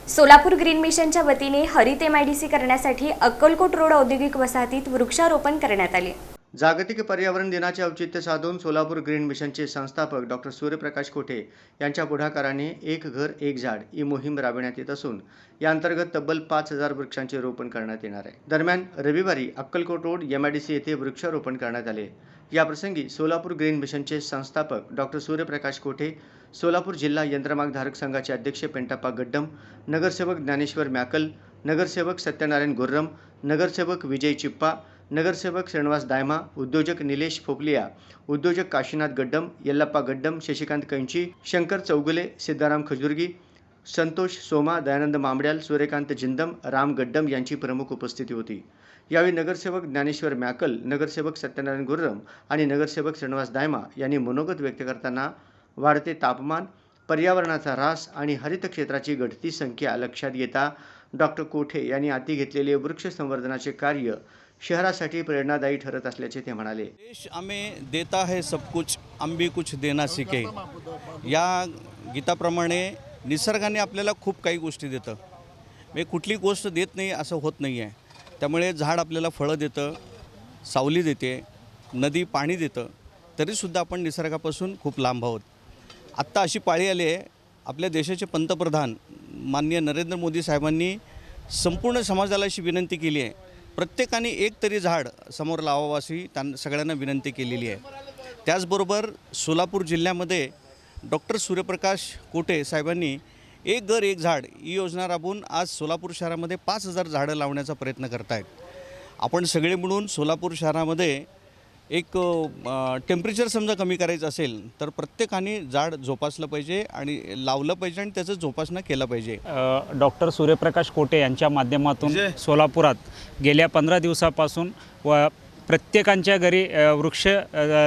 Solapur green मिशनच्या वतीने हरित एमआयडीसी करण्यासाठी अक्कलकोट रोड औद्योगिक वसाहतीत वृक्षारोपण करण्यात आले। जागतिक पर्यावरण दिनाचे औचित्य साधून सोलापूर ग्रीन मिशनचे संस्थापक डॉक्टर सूर्यप्रकाश कोठे यांच्या पुढाकाराने एक घर एक झाड ही मोहीम राबविण्यात येत असून या अंतर्गत तब्बल 5000 वृक्षांचे रोपण करण्यात येणार आहे। दरम्यान रविवारी अक्कलकोट रोड एमआयडीसी येथे वृक्षारोपण करण्यात आले। याप्रसंगी सोलापूर ग्रीन मिशनचे संस्थापक डॉक्टर सूर्यप्रकाश कोठे, सोलापूर जिल्हा यंत्रमागधारक संघाचे अध्यक्ष पेंटाप्पा गड्डम, नगरसेवक ज्ञानेश्वर मॅकल, नगरसेवक सत्यनारायण गोर्रम, नगरसेवक विजय चिप्पा, नगरसेवक श्रीनिवास दायमा, उद्योजक निलेश फोपलिया, उद्योजक काशीनाथ गड्डम, यल्लप्पा गड्डम, शशिकांत कैंची, शंकर चौगुले, सिद्धाराम खजुर्गी, संतोष सोमा, दयानंद मामड्याल, सूर्यकांत जिंदम, राम गड्डम यांची प्रमुख उपस्थिती होती। यावेळी नगरसेवक ज्ञानेश्वर मॅकल, नगरसेवक सत्यनारायण गुर्रम आणि नगरसेवक श्रीनिवास दायमा यांनी मनोगत व्यक्त करताना वाढते तापमान, पर्यावरणाचा ऱ्हास आणि हरित क्षेत्राची घटती संख्या लक्षात घेता डॉक्टर कोठे यांनी हाती घेतलेले वृक्ष संवर्धनाचे कार्य शहरासाठी प्रेरणादायी ठरत असल्याचे ते म्हणाले। देश हमें देता है सब कुछ, हम भी कुछ देना सीखे। या गीताप्रमाणे निसर्गाने आपल्याला खूप काही गोष्टी देतं, म्हणजे कुठली गोष्ट देत नाही असं होत नाही आहे। त्यामुळे झाड आपल्याला फळं देतं, सावली देते, नदी पाणी देतं, तरीसुद्धा आपण निसर्गापासून खूप लांब आहोत। आत्ता अशी पाळी आली आहे, आपल्या देशाचे पंतप्रधान माननीय नरेंद्र मोदी साहेबांनी संपूर्ण समाजाला अशी विनंती केली आहे, प्रत्येकाने एक तरी झाड समोर लावावं अशी सगळ्यांना विनंती केलेली आहे। त्याचबरोबर सोलापूर जिल्ह्यामध्ये डॉक्टर सूर्यप्रकाश कोठे साहेबांनी एक घर एक झाड ही योजना राबवून आज सोलापूर शहरामध्ये 5000 झाडं लावण्याचा प्रयत्न करत आहेत। आपण सगळे मिळून सोलापूर शहरामध्ये एक टेम्परेचर समजा कमी करायचं असेल तर प्रत्येकाने झाड जोपासलं पाहिजे आणि लावलं पाहिजे आणि त्याचं जोपासना केलं पाहिजे। डॉक्टर सूर्यप्रकाश कोठे यांच्या माध्यमातून सोलापुरात गेल्या 15 दिवसापासून व प्रत्येकांच्या घरी वृक्ष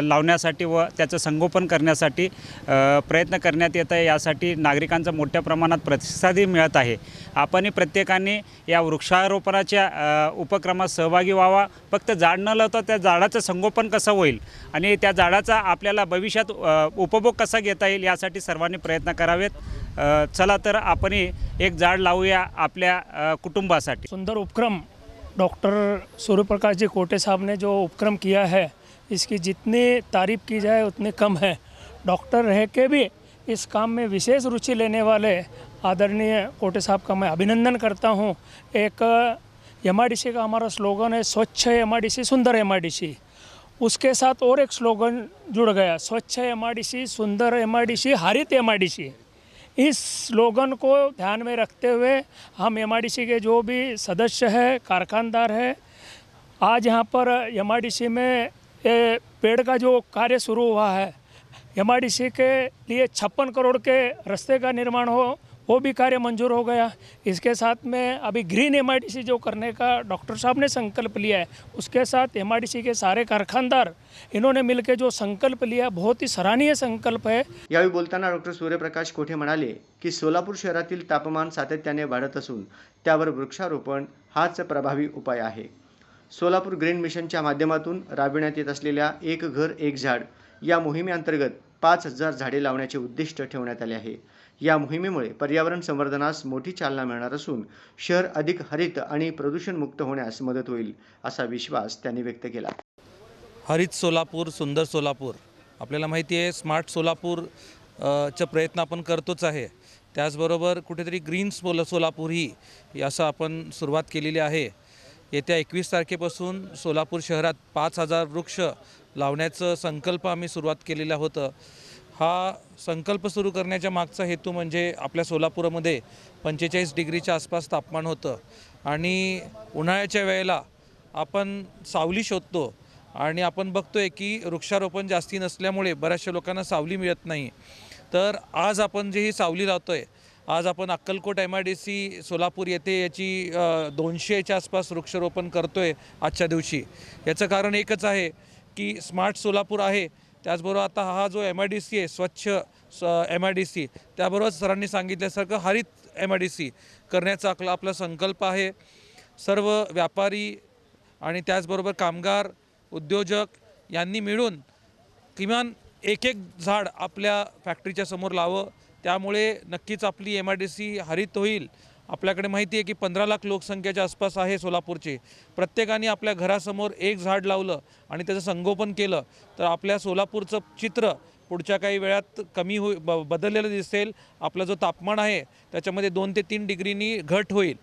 लावण्यासाठी व त्याचं संगोपन करण्यासाठी प्रयत्न करण्यात येत आहे। यासाठी नागरिकांचा मोठ्या प्रमाणात प्रतिसादही मिळत आहे। आपणही प्रत्येकाने या वृक्षारोपणाच्या उपक्रमात सहभागी व्हावा। फक्त झाड न लावता त्या झाडाचं संगोपन कसं होईल आणि त्या झाडाचा आपल्याला भविष्यात उपभोग कसा घेता येईल यासाठी सर्वांनी प्रयत्न करावेत। चला तर आपणही एक झाड लावूया आपल्या कुटुंबासाठी। सुंदर उपक्रम डॉक्टर सूर्यप्रकाश जी कोटे साहब ने जो उपक्रम किया है, इसकी जितनी तारीफ़ की जाए उतनी कम है। डॉक्टर रह के भी इस काम में विशेष रुचि लेने वाले आदरणीय कोटे साहब का मैं अभिनंदन करता हूं। एक एमआईडीसी का हमारा स्लोगन है, स्वच्छ एमआईडीसी सुंदर एमआईडीसी। उसके साथ और एक स्लोगन जुड़ गया, स्वच्छ एमआईडीसी सुंदर एमआईडीसी हरित एमआईडीसी। इस स्लोगन को ध्यान में रखते हुए हम एमआईडीसी के जो भी सदस्य हैं, कारखानदार हैं, आज यहाँ पर एमआईडीसी में पेड़ का जो कार्य शुरू हुआ है, एमआईडीसी के लिए 56 करोड़ के रास्ते का निर्माण हो, वो भी कार्य मंजूर हो गया। इसके साथ में अभी ग्रीन एमआईडीसी जो करने का डॉक्टर साहब ने संकल्प लिया है, उसके साथ एमआईडीसी के सारे कारखानदार इन्होंने मिलकर जो संकल्प लिया, बहुत ही सराहनीय संकल्प है। यावेळी बोलताना डॉक्टर सूर्यप्रकाश कोठे म्हणाले की सोलापूर शहरातील तापमान सातत्याने वाढत असून त्यावर वृक्षारोपण हाच प्रभावी उपाय आहे। सोलापूर ग्रीन मिशनच्या माध्यमातून राबविण्यात येत असलेल्या एक घर एक झाड या मोहिमेअंतर्गत 5000 झाडे लावण्याचे उद्दिष्ट ठेवण्यात आले आहे। या मोहिमेमुळे पर्यावरण संवर्धनास मोठी चालना मिळणार असून शहर अधिक हरित आणि प्रदूषणमुक्त होण्यास मदत होईल असा विश्वास त्यांनी व्यक्त केला। हरित सोलापूर सुंदर सोलापूर, आपल्याला माहिती आहे स्मार्ट सोलापूर चा प्रयत्न आपण करतोच आहे। त्याचबरोबर कुठेतरी ग्रीन सोलापूर ही असं आपण सुरुवात केलेली आहे। येत्या 21 तारखेपासून सोलापूर शहरात 5000 वृक्ष लावण्याचं संकल्प आम्ही सुरुवात केलेला होतं। हा संकल्प सुरू करण्याच्या मागचा हेतू म्हणजे आपल्या सोलापूरमध्ये 45 डिग्रीच्या आसपास तापमान होतं आणि उन्हाळ्याच्या वेळेला आपण सावली शोधतो आणि आपण बघतोय की वृक्षारोपण जास्ती नसल्यामुळे बऱ्याचशा लोकांना सावली मिळत नाही। तर आज आपण जे ही सावली लावतोय, आज आपण अक्कलकोट एमआयडीसी सोलापूर येथे याची 200च्या आसपास वृक्षारोपण करतोय आजच्या दिवशी। याचं कारण एकच आहे की स्मार्ट सोलापूर आहे, त्याचबरोबर आता हा जो एमआयडीसी आहे स्वच्छ एमआयडीसी, त्याबरोबर सरांनी सांगितल्यासारखं हरित एमआयडीसी करण्याचा आपला संकल्प आहे। सर्व व्यापारी आणि त्याचबरोबर कामगार उद्योजक यांनी मिळून किमान एक झाड आपल्या फॅक्टरीच्या समोर लावं, त्यामुळे नक्कीच आपली एमआयडीसी हरित होईल आपल्याकडे माहिती आहे की 15 लाख लोकसंख्येच्या आसपास आहे सोलापूरची. प्रत्येकाने आपल्या घरासमोर एक झाड लावलं आणि त्याचं संगोपन केलं तर आपल्या सोलापूरचं चित्र पुढच्या काही वेळात कमी बदललेलं दिसेल. आपला जो तापमान आहे त्याच्यामध्ये 2 ते 3 डिग्रीनी घट होईल.